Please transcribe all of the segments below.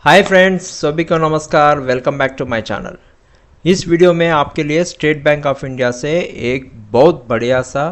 Hi friends, सभी को नमस्कार। Welcome back to my channel. इस वीडियो में आपके लिए स्टेट बैंक ऑफ इंडिया से एक बहुत बढ़िया सा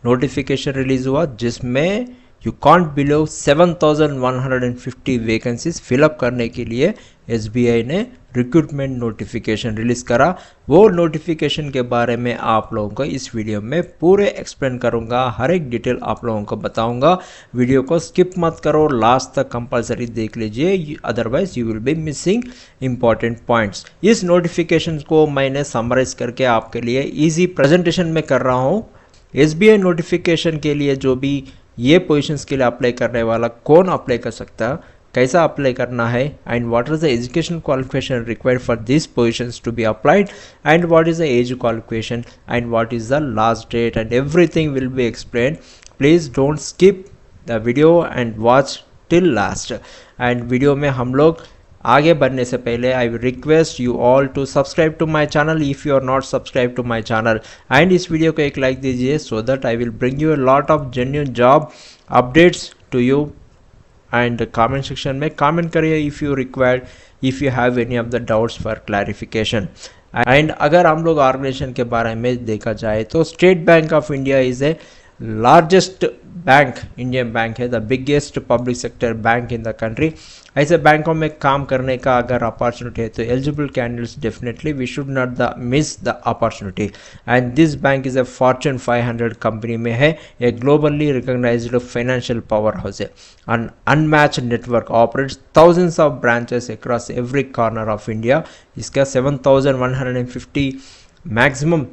नोटिफिकेशन रिलीज हुआ जिसमें you can't below 7,150 vacancies fill up करने के लिए एसबीआई ने रिक्रूटमेंट नोटिफिकेशन रिलीज करा। वो नोटिफिकेशन के बारे में आप लोगों को इस वीडियो में पूरे एक्सप्लेन करूंगा, हर एक डिटेल आप लोगों को बताऊंगा। वीडियो को स्किप मत करो, लास्ट तक कंपलसरी देख लीजिए, otherwise you will be missing important points. इस नोटिफिकेशन को मैंने समराइज करके आपके लिए इजी प्रेजेंटेशन में कर रहा हूँ। एसबीआई नोटिफिकेशन के लिए जो भी ये पोजीशंस के लिए अप्लाई करने वाला कौन अप्लाई कर सकता है, कैसा अप्लाई करना है, and what is the education qualification required for this positions to be applied, and what is the age qualification, and what is the last date, and everything will be explain. Please don't skip the video and watch till last. And video में हम लोग आगे बढ़ने से पहले I will request you all to subscribe to my channel if you are not subscribe to my channel, and इस video को एक लाइक दीजिए so that I will bring you a lot of genuine job updates to you. And comment section में comment करिए if you required, if you have any of the doubts for clarification. And अगर हम लोग organisation के बारे में देखा जाए तो state bank of India is a largest bank, Indian bank है, the biggest public sector bank in the country. ऐसे बैंकों में काम करने का अगर अपॉर्चुनिटी है तो eligible candidates definitely we should not the miss the opportunity. And this bank is a fortune 500 company में है, एक globally recognised financial power house है। an unmatched network operates thousands of branches across every corner of India। इसका 7,150 maximum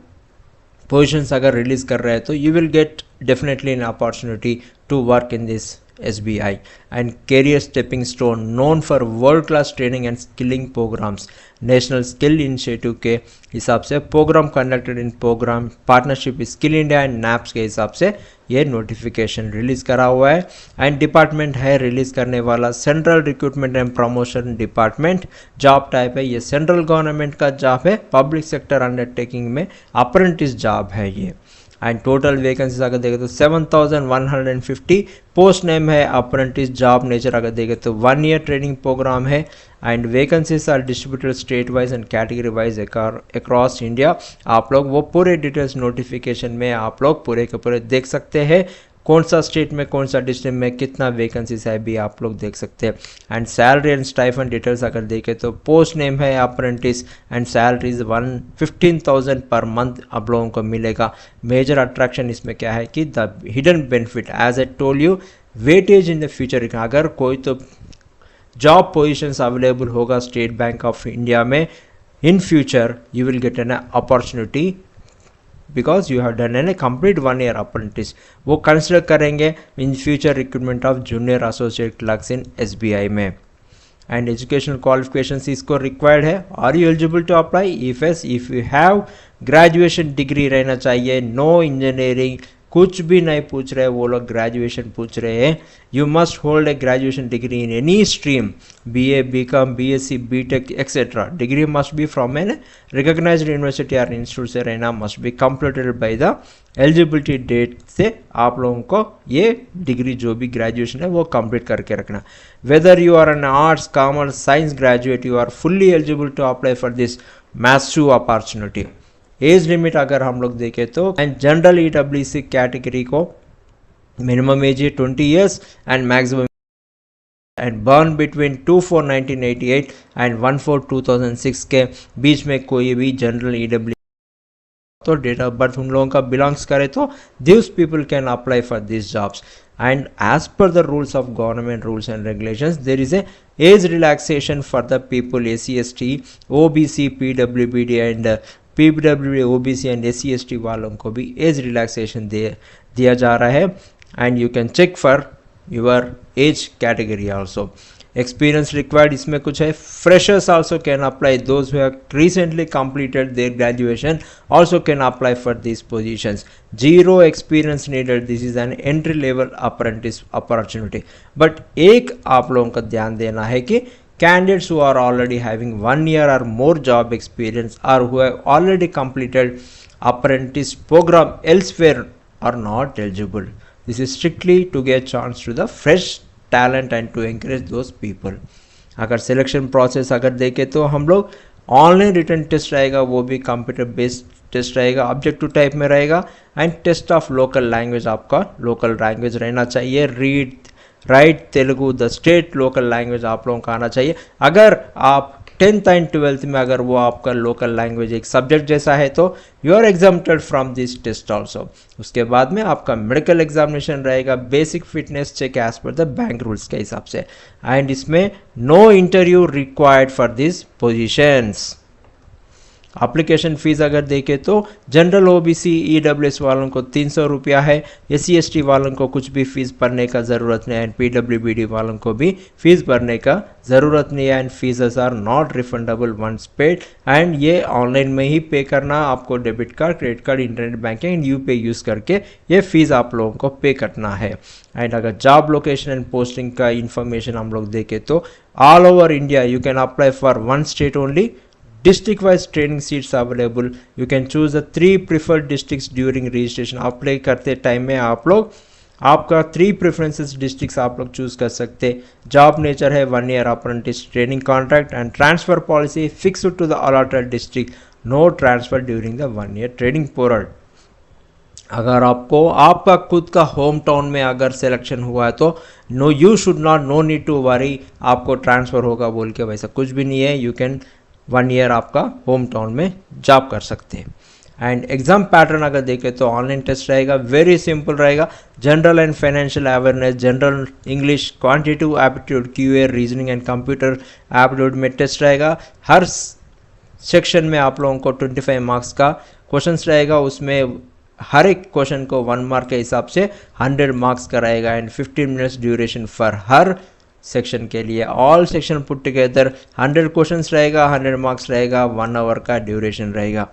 positions अगर release कर रहे हैं तो you will get definitely an opportunity to work in this SBI and career stepping stone known for world class training and skilling programs। National skill initiative के हिसाब से programme conducted in programme partnership skill India and NAPS के हिसाब से ये notification release करा हुआ है। एंड डिपार्टमेंट है रिलीज करने वाला central recruitment and promotion department. Job type है ये सेंट्रल गवर्नमेंट का जॉब है, पब्लिक सेक्टर अंडरटेकिंग में अप्रेंटिस जॉब है ये। एंड टोटल वैकेंसीज अगर देखें तो 7,150। पोस्ट नेम है अप्रेंटिस, जॉब नेचर अगर देखें तो 1 ईयर ट्रेनिंग प्रोग्राम है। And vacancies are distributed state wise and category wise across India. आप लोग वो पूरे डिटेल्स नोटिफिकेशन में आप लोग पूरे के पूरे देख सकते हैं, कौन सा स्टेट में कौन सा डिस्ट्रिक्ट में कितना वैकेंसीज है भी आप लोग देख सकते हैं। And salary and stipend details अगर देखें तो पोस्ट नेम है apprentice and salary is 15,000 per month आप लोगों को मिलेगा। मेजर अट्रैक्शन इसमें क्या है कि the hidden benefit as I told you, weightage in the future. अगर कोई तो जॉब पोजिशंस अवेलेबल होगा स्टेट बैंक ऑफ इंडिया में in future, you will get an opportunity because you have done an a complete 1 year apprentice. वो consider करेंगे in future recruitment of junior associate clerks in SBI में। And educational qualifications इसको required है। Are you eligible to apply? If yes, if you have graduation degree रहना चाहिए, no engineering, कुछ भी नहीं पूछ रहे वो लोग, ग्रेजुएशन पूछ रहे हैं। You must hold a graduation degree in any stream, BA, BCom, BSc, BTech etcetera. Degree must be from an recognised university और इंस्टीट्यूट से रहना, must be completed by the eligibility date से आप लोगों को ये डिग्री जो भी ग्रेजुएशन है वो कंप्लीट करके रखना। Whether you are an arts, commerce, science graduate, you are fully eligible to apply for this massive opportunity. Age limit अगर हम लोग देखें तो एंड जनरल EWC कैटेगरी को मिनिमम एज है 20 years and maximum and born between 2/4/1988 and 1/4/2006 के बीच में कोई भी जनरल EWC तो डेट ऑफ बर्थ उन लोगों का बिलोंग्स करे तो this people can apply for this jobs. And as per the rules of government rules and regulations there is a age relaxation for the people SC ST OBC PWBD and PWD OBC and SC ST वालों को भी age relaxation दिया जा रहा है। And you can check for your age category also. Experience required इसमें कुछ है, freshers also can apply, those who have recently completed their graduation also can apply for this positions. Zero experience needed, this is an entry level apprentice opportunity. But एक आप लोगों का ध्यान देना है कि candidates who are already having 1 year or more job experience or who have already completed apprentice program elsewhere are not eligible. This is strictly to get chance to the fresh talent and to encourage those people. अगर selection process अगर देखें तो हम लोग online written test रहेगा, वो भी computer based test रहेगा, ऑब्जेक्टिव टाइप में रहेगा, and test of local language, आपका लोकल लैंग्वेज रहना चाहिए। Read write Telugu the state local language आप लोगों का आना चाहिए। अगर आप 10th एंड 12th में अगर वो आपका लोकल लैंग्वेज एक सब्जेक्ट जैसा है तो you are exempted from this test also. उसके बाद में आपका मेडिकल एग्जामिनेशन रहेगा, basic fitness check as per the bank rules के हिसाब से, एंड इसमें no interview required for this positions. Application fees अगर देखें तो जनरल ओबीसी ईडब्ल्यूएस वालों को 300 रुपया है, एससी एसटी वालों को कुछ भी फीस भरने का ज़रूरत नहीं है, एंड पीडब्ल्यूबीडी वालों को भी फीस भरने का ज़रूरत नहीं है, and fees are not refundable once paid, and ये ऑनलाइन में ही पे करना, आपको debit card, credit card, internet banking and UPI use करके ये फीस आप लोगों को पे करना है। एंड अगर जॉब लोकेशन एंड पोस्टिंग का इंफॉर्मेशन हम लोग देखें तो all over India you can apply for one state only, district wise training seats available, you can choose the 3 preferred districts during registration। Apply करते टाइम में आप लोग आपका 3 प्रेफरेंसेस डिस्ट्रिक्ट्स आप लोग चूज कर सकते। जॉब नेचर है 1 year apprentice training contract, and transfer policy fixed to the allotted district, no transfer during the 1 year training period. अगर आपको आपका खुद का होम टाउन में अगर सिलेक्शन हुआ है तो no you should not, no need to worry आपको ट्रांसफ़र होगा बोल के, वैसा कुछ भी नहीं है। यू कैन 1 year आपका होम टाउन में जॉब कर सकते हैं। एंड एग्जाम पैटर्न अगर देखें तो ऑनलाइन टेस्ट रहेगा, वेरी सिंपल रहेगा, general and financial awareness, general English, quantitative aptitude, QA, reasoning and computer aptitude में टेस्ट रहेगा। हर सेक्शन में आप लोगों को 25 मार्क्स का क्वेश्चंस रहेगा, उसमें हर एक क्वेश्चन को 1 मार्क के हिसाब से 100 मार्क्स का रहेगा, and 15 minutes duration for her section के लिए। All section put together 100 questions रहेगा, 100 मार्क्स रहेगा, 1 आवर का ड्यूरेशन रहेगा।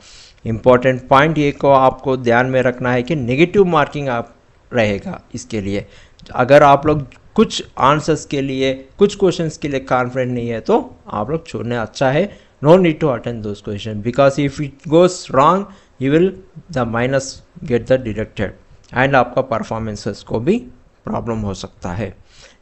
इंपॉर्टेंट पॉइंट ये को आपको ध्यान में रखना है कि नेगेटिव मार्किंग आप रहेगा इसके लिए। अगर आप लोग कुछ आंसर्स के लिए, कुछ क्वेश्चंस के लिए कॉन्फिडेंट नहीं है तो आप लोग छोड़ने अच्छा है, no need to attend those question, because if it goes wrong you will the minus get the deducted, and आपका परफॉर्मेंसेस को भी प्रॉब्लम हो सकता है।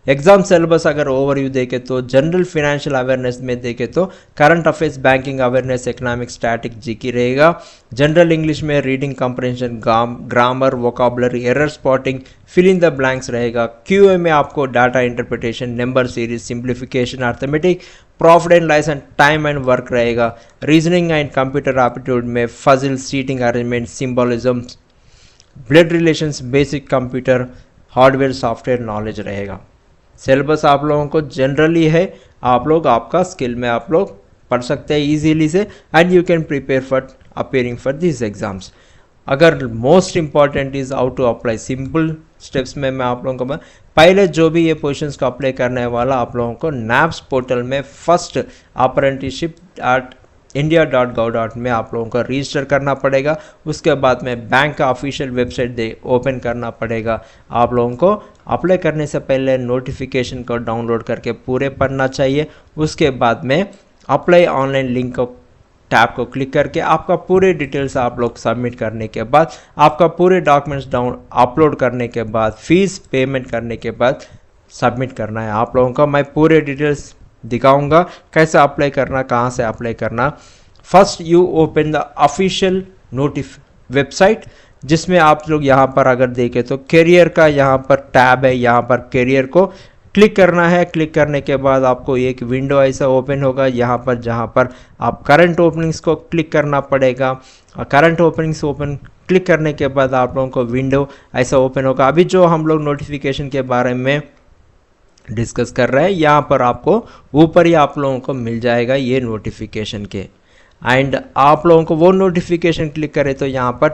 एग्जाम सिलेबस अगर ओवरव्यू देखें तो जनरल फाइनेंशियल अवेयरनेस में देखें तो current affairs, banking awareness, economic, static, GK रहेगा। जनरल इंग्लिश में reading comprehension, grammar, vocabulary, error spotting, fill in the blanks रहेगा। क्यूए में आपको data interpretation, number series, simplification, arithmetic, profit and loss and time and work रहेगा। Reasoning and computer aptitude में puzzle, seating arrangement, symbolism, blood relations, basic computer, hardware, software knowledge रहेगा। Syllabus आप लोगों को generally है, आप लोग आपका स्किल में आप लोग पढ़ सकते हैं इजीली से, and you can prepare for appearing for this exams. अगर most important is how to apply, simple steps में मैं आप लोगों को पहले जो भी ये पोजीशंस को अप्लाई करने वाला आप लोगों को नैप्स पोर्टल में फर्स्ट apprenticeship.india.gov में आप लोगों को रजिस्टर करना पड़ेगा। उसके बाद में बैंक का ऑफिशियल वेबसाइट ओपन करना पड़ेगा। आप लोगों को अप्लाई करने से पहले नोटिफिकेशन को डाउनलोड करके पूरे पढ़ना चाहिए। उसके बाद में अप्लाई ऑनलाइन लिंक को टैब को क्लिक करके आपका पूरे डिटेल्स आप लोग सबमिट करने के बाद, आपका पूरे डॉक्यूमेंट्स अपलोड करने के बाद, फीस पेमेंट करने के बाद सबमिट करना है आप लोगों का। मैं पूरे डिटेल्स दिखाऊंगा कैसे अप्लाई करना, कहाँ से अप्लाई करना। First you open the official website, जिसमें आप लोग यहाँ पर अगर देखें तो करियर का यहाँ पर टैब है, यहाँ पर करियर को क्लिक करना है। क्लिक करने के बाद आपको एक विंडो ऐसा ओपन होगा यहाँ पर, जहाँ पर आप करंट ओपनिंग्स को क्लिक करना पड़ेगा। करंट ओपनिंग्स ओपन क्लिक करने के बाद आप लोगों को विंडो ऐसा ओपन होगा। अभी जो हम लोग नोटिफिकेशन के बारे में डिस्कस कर रहे हैं, यहाँ पर आपको ऊपर ही आप लोगों को मिल जाएगा ये नोटिफिकेशन के। एंड आप लोगों को वो नोटिफिकेशन क्लिक करें तो यहाँ पर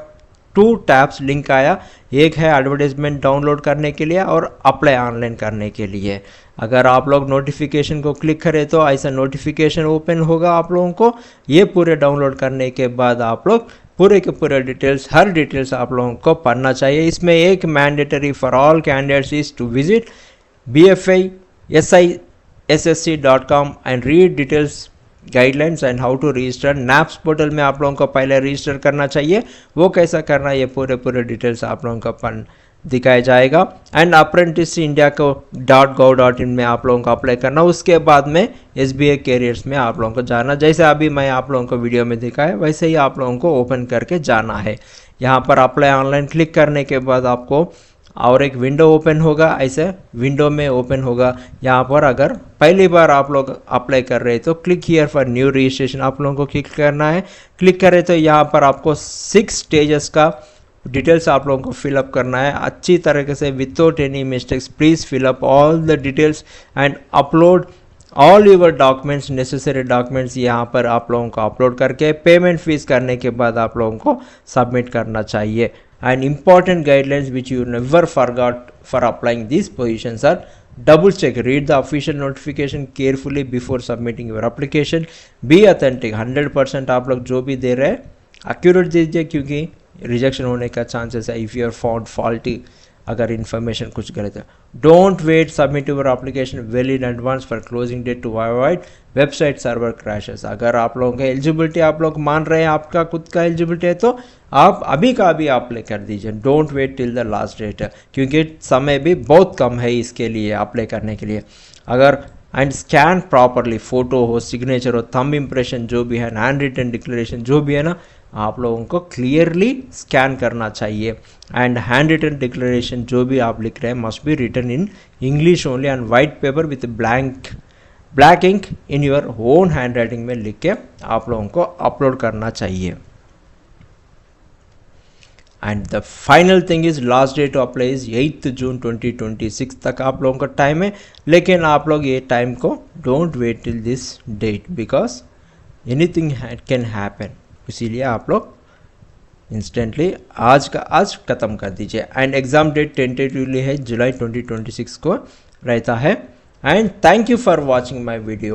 2 टैब्स लिंक आया, एक है एडवर्टाइजमेंट डाउनलोड करने के लिए और अप्लाई ऑनलाइन करने के लिए। अगर आप लोग नोटिफिकेशन को क्लिक करें तो ऐसा नोटिफिकेशन ओपन होगा आप लोगों को। ये पूरे डाउनलोड करने के बाद आप लोग पूरे के पूरे डिटेल्स, हर डिटेल्स आप लोगों को पढ़ना चाहिए। इसमें एक mandatory for all candidates is to visit bfisissc.com and read details guidelines and how to register. NAPS portal में आप लोगों को पहले रजिस्टर करना चाहिए, वो कैसा करना ये पूरे डिटेल्स आप लोगों को दिखाया जाएगा। एंड अप्रेंटिस इंडिया को .gov.in में आप लोगों को अप्लाई करना, उसके बाद में SBI कैरियर्स में आप लोगों को जाना। जैसे अभी मैं आप लोगों को वीडियो में दिखाया वैसे ही आप लोगों को ओपन करके जाना है। यहाँ पर अप्लाई ऑनलाइन क्लिक करने के बाद आपको और एक विंडो ओपन होगा, ऐसे विंडो में ओपन होगा। यहाँ पर अगर पहली बार आप लोग अप्लाई कर रहे हैं तो click here for new registration आप लोगों को क्लिक करना है। क्लिक करें तो यहाँ पर आपको 6 स्टेजेस का डिटेल्स आप लोगों को फिलअप करना है अच्छी तरीके से without any mistakes. Please fill up all the details and upload all your documents, necessary documents यहाँ पर आप लोगों को अपलोड करके पेमेंट फीस करने के बाद आप लोगों को सबमिट करना चाहिए। And important guidelines which you never forgot for applying these positions are: double check, read the official notification carefully before submitting your application, be authentic, 100% आप लोग जो भी दे रहे हैं एक्यूरेट दीजिए क्योंकि रिजेक्शन होने का चांसेस है if you are found faulty, अगर इन्फॉर्मेशन कुछ गलत है। Don't wait, submit your application well in advance for closing date to avoid website server crashes. अगर आप लोगों का एलिजिबिलिटी आप लोग मान रहे हैं आपका खुद का एलिजिबिलिटी है तो आप अभी का अभी अप्लाई कर दीजिए। Don't wait till the last date क्योंकि समय भी बहुत कम है इसके लिए अप्लाई करने के लिए। अगर एंड स्कैन प्रॉपरली, फ़ोटो हो, सिग्नेचर हो, थंब इम्प्रेशन जो भी है, हैंड रिटन डिक्लेरेशन जो भी है ना, आप लोगों को क्लियरली स्कैन करना चाहिए। एंड हैंड रिटन डिक्लेरेशन जो भी आप लिख रहे हैं must be written in English only and white paper with black ink in your own handwriting में लिख के आप लोगों को अपलोड करना चाहिए। And the final thing is last day to apply is 8 June 2026 तक आप लोगों का टाइम है, लेकिन आप लोग ये टाइम को don't wait till this date because anything can happen, इसीलिए आप लोग इंस्टेंटली आज ख़त्म कर दीजिए। एंड एग्ज़ाम डेट टेंटेटिवली है जुलाई 2026 को रहता है। And thank you for watching my video.